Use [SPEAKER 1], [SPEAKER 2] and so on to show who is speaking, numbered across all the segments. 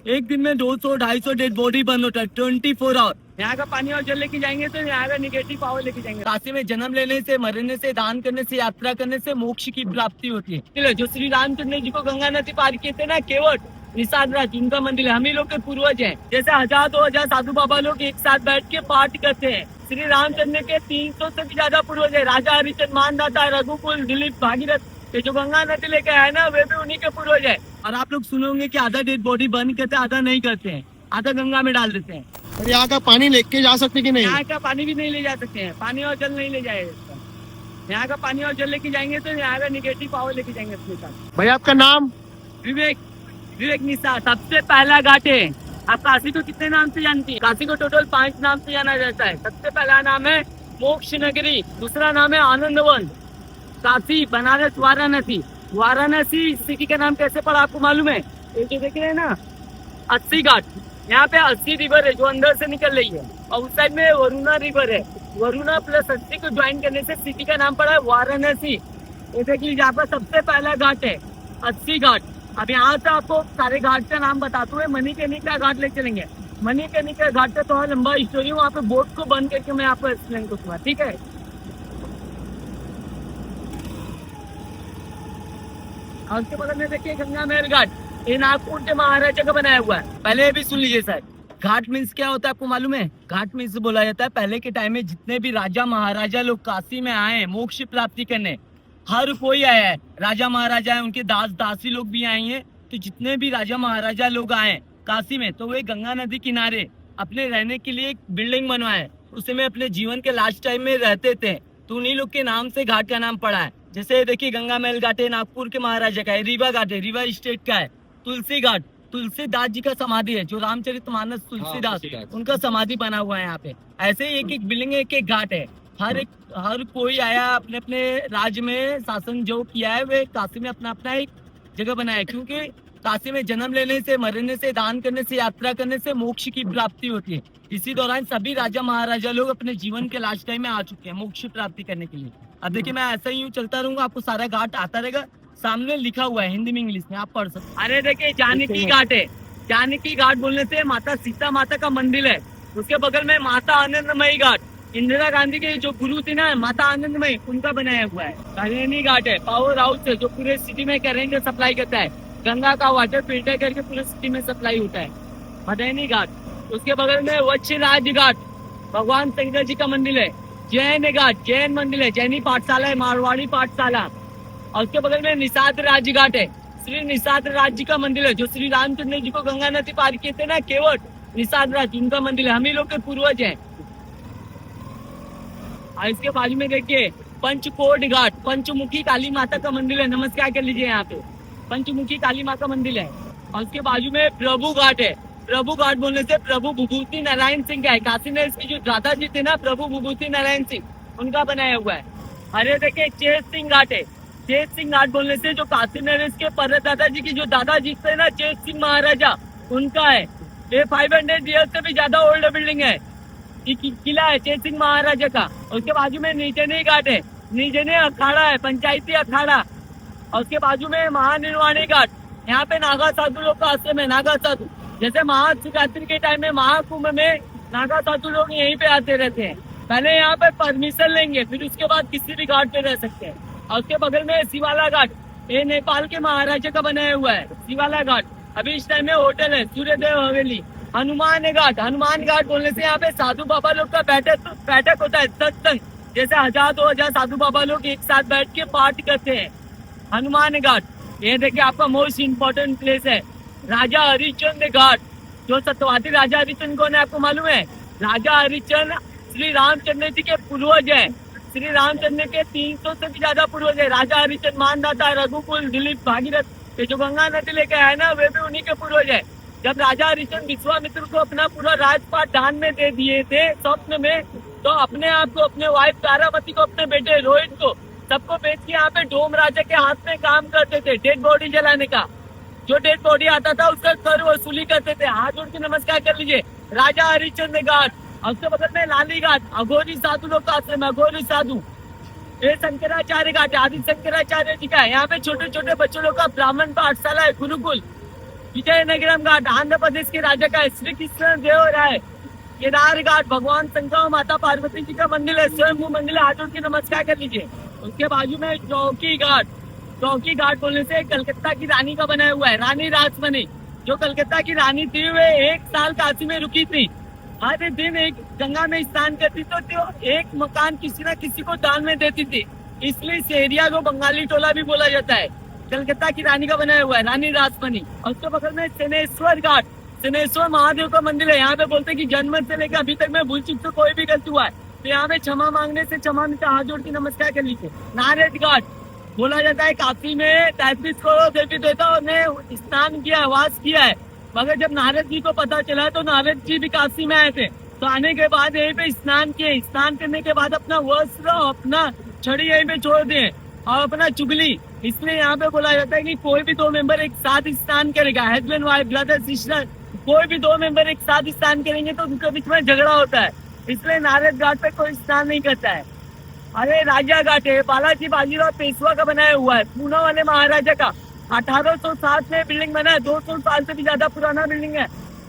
[SPEAKER 1] एक दिन में 200-250 डेड बॉडी बंद होता है 24 आवर। यहाँ का पानी और जल लेके जाएंगे तो यहाँ का निगेटिव पावर लेके जाएंगे। काशी में जन्म लेने से, मरने से, दान करने से, यात्रा करने से मोक्ष की प्राप्ति होती है। इसलिए जो श्री रामचंद्र जी को गंगा नदी पार किए थे ना, केवट निषाद राज, उनका मंदिर है। हम ही लोग के पूर्वज हैं। जैसे 1000-2000 साधु बाबा लोग एक साथ बैठ के पाठ करते हैं। श्री रामचंद्र के 300 से भी ज्यादा पूर्वज है। राजा हरिचंद्र, मानदाता, रघुकुल, दिलीप, भागीरथ, ये जो गंगा नदी लेके आए ना, वे भी उन्हीं के पूर्वज है। और आप लोग सुनोगे कि आधा डेड बॉडी बर्न करते हैं, आधा नहीं करते हैं, आधा गंगा में डाल देते हैं।
[SPEAKER 2] और यहाँ का पानी लेके जा सकते कि नहीं?
[SPEAKER 1] यहाँ का पानी भी नहीं ले जा सकते हैं, पानी और जल नहीं ले जाएगा। यहाँ का पानी और जल लेके जाएंगे तो यहाँ का निगेटिव पावर लेके जाएंगे अपने साथ।
[SPEAKER 2] भाई आपका नाम?
[SPEAKER 1] विवेक निषाद। सबसे पहला घाट है। आप काशी को कितने नाम से जानती है? काशी को टोटल 5 नाम से जाना जाता है। सबसे पहला नाम है मोक्ष नगरी, दूसरा नाम है आनंद वन, काशी, बनारस, वाराणसी। वाराणसी सिटी का नाम कैसे पड़ा आपको मालूम है? ये जो देख रहे हैं ना, 80 घाट, यहाँ पे 80 रिवर है जो अंदर से निकल रही है। और उस साइड में वरुणा रिवर है। वरुणा प्लस 80 को ज्वाइन करने से सिटी का नाम पड़ा है वाराणसी। ये देखिए यहाँ पर सबसे पहला घाट है 80 घाट। अब यहाँ से आपको सारे घाट का नाम बताते हुए मणिकर्णिका घाट ले चलेंगे। मणिकर्णिका घाट का थोड़ा लंबा स्टोरी, वहाँ पे बोट को बंद करके मैं आपको एक्सप्लेन करूंगा, ठीक है? और उसके बगल में देखिए गंगा महल घाट, ये नागपुर के महाराजा का बनाया हुआ है। पहले ये भी सुन लीजिए सर, घाट मीन्स क्या होता है आपको मालूम है? घाट मीन्स बोला जाता है पहले के टाइम में जितने भी राजा महाराजा लोग काशी में आए मोक्ष प्राप्ति करने, हर कोई आया है। राजा महाराजा है, उनके दास दासी लोग भी आए हैं। तो जितने भी राजा महाराजा लोग आए काशी में, तो वे गंगा नदी किनारे अपने रहने के लिए एक बिल्डिंग बनवाए, उसमें अपने जीवन के लास्ट टाइम में रहते थे। तो उन्हीं लोग के नाम से घाट का नाम पड़ा है। जैसे देखिए गंगा महल घाट है नागपुर के महाराजा का है, रीवा घाट है रीवा स्टेट का है, तुलसी घाट तुलसीदास जी का समाधि है, जो रामचरितमानस तुलसीदास उनका समाधि बना हुआ है यहाँ पे। ऐसे ही एक एक बिल्डिंग है, एक एक घाट है। हर कोई आया अपने अपने राज्य में शासन जो किया है, वे काशी में अपना अपना एक जगह बनाया, क्योंकि काशी में जन्म लेने से, मरने से, दान करने से, यात्रा करने से मोक्ष की प्राप्ति होती है। इसी दौरान सभी राजा महाराजा लोग अपने जीवन के लास्ट टाइम में आ चुके हैं मोक्ष प्राप्ति करने के लिए। अब देखिए मैं ऐसा ही चलता रहूंगा, आपको सारा घाट आता रहेगा, सामने लिखा हुआ है हिंदी में इंग्लिश में, आप पढ़ सकते। अरे देखिए जानकी घाट है। जानकी घाट बोलने से माता सीता माता का मंदिर है। उसके बगल में माता आनंदमयी घाट, इंदिरा गांधी के जो गुरु थी ना माता आनंदमयी, उनका बनाया हुआ है। करेनी घाट है, पावर हाउस है जो पूरे सिटी में करेंट सप्लाई करता है। गंगा का वाटर फिल्टर करके पूरे सिटी में सप्लाई होता है। मदैनी घाट, उसके बगल में वच्छराज घाट, भगवान शंकर जी का मंदिर है। जैन घाट, जैन मंदिर है, जैनी पाठशाला है, मारवाड़ी पाठशाला। और उसके बगल में निषाद राज घाट है, श्री निषाद राज जी का मंदिर है। जो श्री रामचंद्र जी को गंगा नदी पार किए थे ना, केवट निषाद राज, उनका मंदिर है। हम ही लोग के पूर्वज हैं। और इसके बाजू में देखिए पंचकोट घाट, पंचमुखी काली माता का मंदिर है। नमस्कार कर लीजिए, यहाँ पे पंचमुखी काली माता का मंदिर है। और उसके बाजू में प्रभु घाट है। प्रभु घाट बोलने से प्रभु विभूति नारायण सिंह का है। काशी में इसकी जो दादाजी थे ना, प्रभु विभूति नारायण सिंह, उनका बनाया हुआ है। अरे देखिए चेत सिंह घाट है। चेत सिंह घाट बोलने से जो काशी में इसके पर दादाजी की जो दादाजी थे ना, चेत सिंह महाराजा, उनका है। ये 500 ईयर्स से भी ज्यादा ओल्ड बिल्डिंग है, किला है चेत सिंह महाराजा का। उसके बाजू में नीचेनी घाट है, नीचेनी अखाड़ा है, पंचायती अखाड़ा। और उसके बाजू में महानिर्वाणी घाट, यहाँ पे नागा साधु लोग का आश्रम है। नागा साधु, जैसे महाशिवरात्रि के टाइम में महाकुंभ में नागा साधु लोग यहीं पे आते रहते हैं। पहले यहाँ पे परमिशन लेंगे, फिर उसके बाद किसी भी घाट पे रह सकते हैं। और उसके बगल में शिवाला घाट, ये नेपाल के महाराजा का बनाया हुआ है शिवाला घाट। अभी इस टाइम में होटल है सूर्यदेव हवेली। हनुमान घाट, हनुमान घाट बोलने से यहाँ पे साधु बाबा लोग का बैठक होता है, सत्संग। जैसे 1000-2000 साधु बाबा लोग एक साथ बैठ के पाठ करते हैं। हनुमान घाट, ये देखिए आपका मोस्ट इम्पोर्टेंट प्लेस है। राजा हरिश्चंद्र घाट, जो सत्यवादी राजा हरिश्चंद्र कौन है आपको मालूम है? राजा हरिश्चंद्र श्री रामचंद्र जी के पूर्वज है। श्री रामचंद्र के 300 से भी ज्यादा पूर्वज है। राजा हरिश्चंद्र, मानदाता, रघुकुल, दिलीप, भागीरथ, ये जो गंगा नदी लेके आए ना, वे भी उन्हीं के पूर्वज है। जब राजा हरिश्चंद्र विश्वामित्र को अपना पूरा राजपाट दान में दे दिए थे स्वप्न में, तो अपने आप को, अपने वाइफ तारावती को, अपने बेटे रोहित को, सबको बेच के यहाँ पे डोम राजा के हाथ में काम करते थे डेड बॉडी जलाने का। जो डेड बॉडी आता था उसका कर वसूली करते थे। हाथ जोड़ के नमस्कार कर लीजिए। राजा हरिश्चंद्र घाट, और उसके बगल में लाली घाट, अघोरी साधु लोग का आश्रम, अघोरी साधु। ये शंकराचार्य घाट, आदि शंकराचार्य जी का है। यहाँ पे छोटे छोटे बच्चों लोग का ब्राह्मण पाठशाला है, गुरुकुल। विजयनगरम घाट आंध्र प्रदेश के राजा का है। श्री कृष्ण देव राय। केदार घाट भगवान शंकर और माता पार्वती जी का मंदिर है, स्वयं मंदिर है, हाथ जोड़ के नमस्कार कर लीजिए। उसके बाजू में चौकी घाट। चौकी घाट बोलने से कलकत्ता की रानी का बनाया हुआ है, रानी रासमणी, जो कलकत्ता की रानी थी वे 1 साल काशी में रुकी थी। हर दिन एक गंगा में स्नान करती तो एक मकान किसी न किसी को दान में देती थी, इसलिए इस एरिया को बंगाली टोला भी बोला जाता है। कलकत्ता की रानी का बनाया हुआ है, रानी रासमणी। और उसके बगल में शनेश्वर घाट, शनेश्वर महादेव का मंदिर है। यहाँ पे बोलते हैं कि जन्म से लेकर अभी तक मैं भूल चुक तो कोई भी गलती हुआ है तो यहाँ पे क्षमा मांगने से क्षमा मिलता, हाथ जोड़ के नमस्कार कर लीजिए। नारद घाट बोला जाता है काशी में 33 करोड़ देवी देवताओं ने स्नान किया है, वास किया है, मगर जब नारद जी को पता चला तो नारद जी भी काशी में आए थे, तो आने के बाद यहीं पे स्नान किए। स्नान करने के बाद अपना वस्त्र अपना छड़ी यहीं पे छोड़ दिए और अपना चुगली, इसलिए यहाँ पे बोला जाता है कि कोई भी 2 मेंबर एक साथ स्नान करेगा, हस्बैंड वाइफ ब्रदर सिस्टर, कोई भी 2 मेंबर एक साथ स्नान करेंगे तो उनके बीच में झगड़ा होता है, इसलिए नारद घाट पे कोई स्नान नहीं करता है। अरे राजा घाट है, बालाजी बाजीराव पेशवा का बनाया हुआ है, पूना वाले महाराजा का। 1807 में बिल्डिंग बना है, 200 साल से भी ज्यादा पुराना बिल्डिंग है।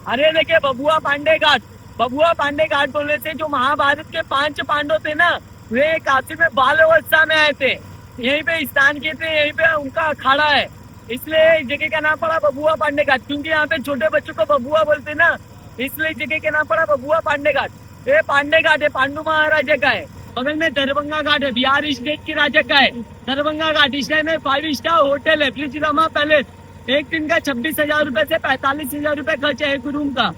[SPEAKER 1] अरे देखिए बबुआ पांडे घाट। बबुआ पांडे घाट बोलने से जो महाभारत के 5 पांडव थे ना, वे काशी में बाल अवस्था में आए थे, यहीं पे स्नान किए थे, यहीं पे उनका अखाड़ा है, इसलिए इस जगह का नाम पड़ा बबुआ पांडे घाट। क्योंकि यहाँ पे छोटे बच्चों को बबुआ बोलते ना, इसलिए इस जगह का नाम पड़ा बबुआ पांडे घाट। ये पांडे घाट है, पांडु महाराजा का है। बगल में दरभंगा घाट है, बिहार स्टेट के राजा का है। दरभंगा घाट इस टाइम में 5 स्टार होटल है, ब्रिजरामा पैलेस। एक दिन का 26,000 रुपए से 45,000 रुपए खर्च है एक रूम का।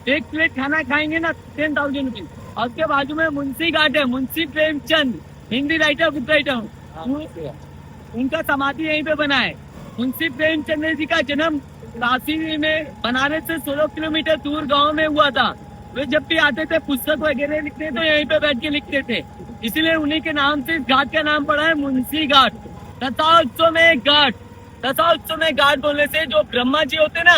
[SPEAKER 1] एक प्लेट खाना खाएंगे ना 10,000 रुपीज। और उसके बाजू में मुंशी घाट है, Munshi Premchand Hindi writer book writer, उनका समाधि यहीं पे बना है। मुंशी प्रेमचंद जी का जन्म काशी में बनारस से 16 किलोमीटर दूर गांव में हुआ था। वे जब भी आते थे पुस्तक वगैरह लिखते तो यहीं पे बैठ के लिखते थे, इसीलिए उन्हीं के नाम से इस घाट का नाम पड़ा है मुंशी घाट। दशाश्वमेध घाट। दशाश्वमेध घाट बोलने से जो ब्रह्मा जी होते ना,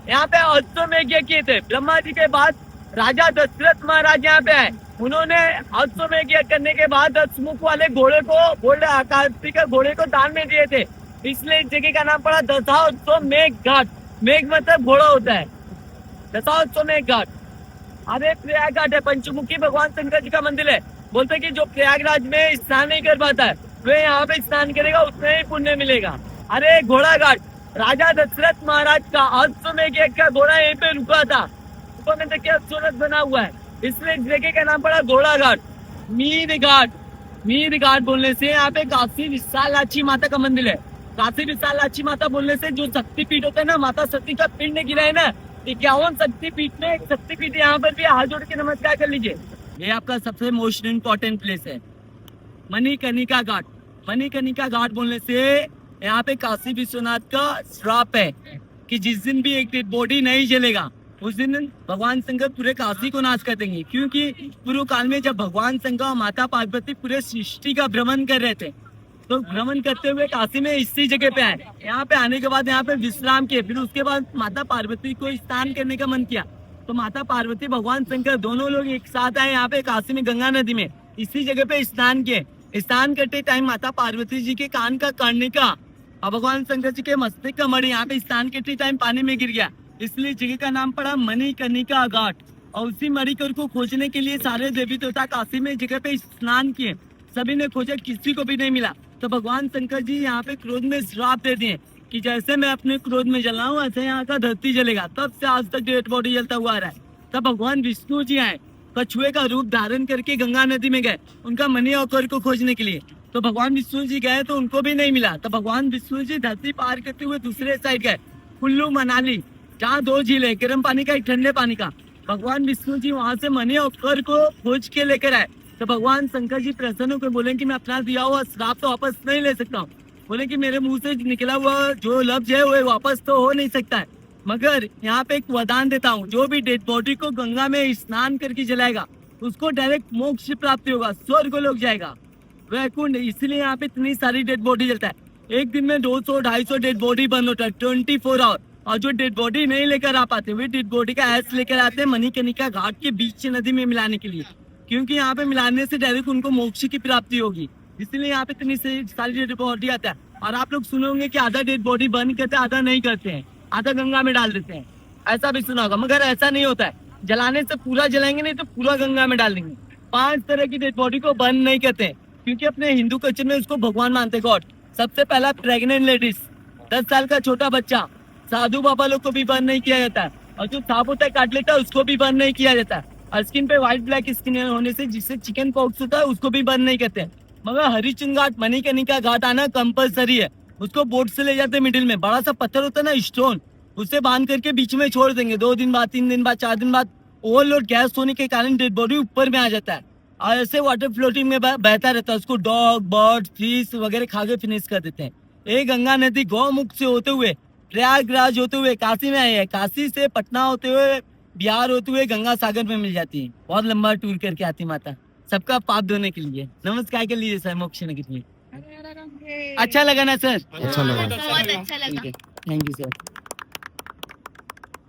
[SPEAKER 1] यहाँ पे अश्वमेध यज्ञ किए थे। ब्रह्मा जी के बाद राजा दशरथ महाराज यहाँ पे आए, उन्होंने अश्वमेध यज्ञ करने के बाद 10 मुख वाले घोड़े को, गोल्ड आकार के घोड़े को दान में दिए थे, इसलिए इस जगह का नाम पड़ा दशाश्वमेध घाट। मेघ मतलब घोड़ा होता है, दशाश्वमेध घाट। अरे प्रयाग घाट है, पंचमुखी भगवान शंकर जी का मंदिर है। बोलते कि जो प्रयागराज में स्नान नहीं कर पाता है वे यहाँ पे स्नान करेगा, उसमें ही पुण्य मिलेगा। अरे घोड़ा घाट, राजा दशरथ महाराज का अश्वमेध यज्ञ का घोड़ा यहीं पे रुका था, ऊपर में देखिए सूरज बना हुआ है, इसलिए जगह का नाम पड़ा घोड़ा घाट। मीर घाट। मीर घाट बोलने से यहाँ पे काशी विशालाक्षी माता का मंदिर है। काशी विशालाक्षी माता बोलने से जो शक्तिपीठ होता है ना, माता सती का पिंड गिरा है ना, 51 शक्तिपीठ में एक शक्तिपीठ, यहाँ पर भी हाथ जोड़ के नमस्कार कर लीजिए। ये आपका सबसे मोस्ट इम्पोर्टेंट प्लेस है, मणिकर्णिका घाट। मणिकर्णिका घाट बोलने से यहाँ पे काशी विश्वनाथ का श्राप है कि जिस दिन भी एक डेड बॉडी नहीं जलेगा उस दिन भगवान शंकर पूरे काशी को नाश कर देंगे। क्योंकि पूर्व काल में जब भगवान शंकर और माता पार्वती पूरे सृष्टि का भ्रमण कर रहे थे, तो भ्रमण करते हुए काशी में इसी जगह पे आए। यहाँ पे आने के बाद यहाँ पे विश्राम किए, फिर उसके बाद माता पार्वती को स्नान करने का मन किया, तो माता पार्वती भगवान शंकर दोनों लोग एक साथ आए यहाँ पे काशी में गंगा नदी में, इसी जगह पे स्नान किए। स्नान करते टाइम माता पार्वती जी के कान का कर्णिका और भगवान शंकर जी के मस्तक का मणि यहाँ पे स्नान करते टाइम पानी में गिर गया, इसलिए जगह का नाम पड़ा मणिकर्णिका घाट। और उसी मणिकर को खोजने के लिए सारे देवी देवता काशी में जगह पे स्नान किए, सभी ने खोजा, किसी को भी नहीं मिला। तो भगवान शंकर जी यहाँ पे क्रोध में श्राप दे दिए कि जैसे मैं अपने क्रोध में जला हूँ ऐसे यहाँ का धरती जलेगा। तब से आज तक डेड बॉडी जलता हुआ आ रहा है। तब भगवान विष्णु जी आए, कछुए का रूप धारण करके गंगा नदी में गए उनका मणि और कर को खोजने के लिए। तो भगवान विष्णु जी गए तो उनको भी नहीं मिला। तो भगवान विष्णु जी धरती पार करते हुए दूसरे साइड गए, कुल्लू मनाली, जहाँ 2 झील है, गर्म पानी का एक ठंडे पानी का। भगवान विष्णु जी वहां से मणि और कर को खोज के लेकर आए। तो भगवान शंकर जी प्रसन्न होकर बोले कि मैं अपना दिया हुआ श्राप तो वापस नहीं ले सकता हूँ। बोले कि मेरे मुंह से निकला हुआ जो लफ्ज है वो वापस तो हो नहीं सकता है, मगर यहाँ पे एक वरदान देता हूँ, जो भी डेड बॉडी को गंगा में स्नान करके जलाएगा उसको डायरेक्ट मोक्ष प्राप्ति होगा, स्वर्ग लोग जाएगा, वैकुंठ। इसलिए यहाँ पे इतनी सारी डेड बॉडी जलता है। एक दिन में 200-250 डेड बॉडी बंद होता है 24 आवर। और जो डेड बॉडी नहीं लेकर आ पाते वे डेड बॉडी का ऐश लेकर आते हैं मणिकर्णिका घाट के बीच नदी में मिलाने के लिए, क्योंकि यहाँ पे मिलाने से डायरेक्ट उनको मोक्ष की प्राप्ति होगी। इसलिए यहाँ पे इतनी सारी डेड बॉडी आता है। और आप लोग सुनोगे कि आधा डेड बॉडी बर्न करते हैं आधा नहीं करते हैं। आधा गंगा में डाल देते हैं, ऐसा भी सुना होगा। मगर ऐसा नहीं होता है, जलाने से पूरा जलाएंगे नहीं तो पूरा गंगा में डाल देंगे। 5 तरह की डेड बॉडी को बर्न नहीं करते, क्योंकि अपने हिंदू कल्चर में उसको भगवान मानते, गॉड। सबसे पहला प्रेग्नेंट लेडीज, 10 साल का छोटा बच्चा, साधु बाबा लोग को भी बर्न नहीं किया जाता है, और जो सांप होता है काट लेता है उसको भी बर्न नहीं किया जाता है। और स्किन पे व्हाइट ब्लैक स्किन होने से जिससे चिकन पॉक्स होता है उसको भी बर्न नहीं करते। मगर हरिचंद घाट, मणिकर्णिका घाट आना कंपलसरी है। उसको बोट से ले जाते, मिडिल में बड़ा सा पत्थर होता है ना, स्टोन, उससे बांध करके बीच में छोड़ देंगे। 2 दिन बाद, 3 दिन बाद, 4 दिन बाद ओवरलोड गैस होने के कारण डेड बॉडी ऊपर में आ जाता है, और ऐसे वाटर फ्लोटिंग में बहता रहता है। उसको डॉग, बर्ड, फिश वगैरह खा के फिनिश कर देते हैं। ये गंगा नदी गौमुख से होते हुए, प्रयागराज होते हुए काशी में आई है। काशी से पटना होते हुए, बिहार होते हुए गंगा सागर में मिल जाती है। बहुत लंबा टूर करके आती माता, सबका पाप धोने के लिए। नमस्कार के लिए सर, मोक्ष नगर में। अच्छा लगा ना सर?
[SPEAKER 2] अच्छा लगा।
[SPEAKER 3] बहुत अच्छा लगा।
[SPEAKER 1] Thank you sir.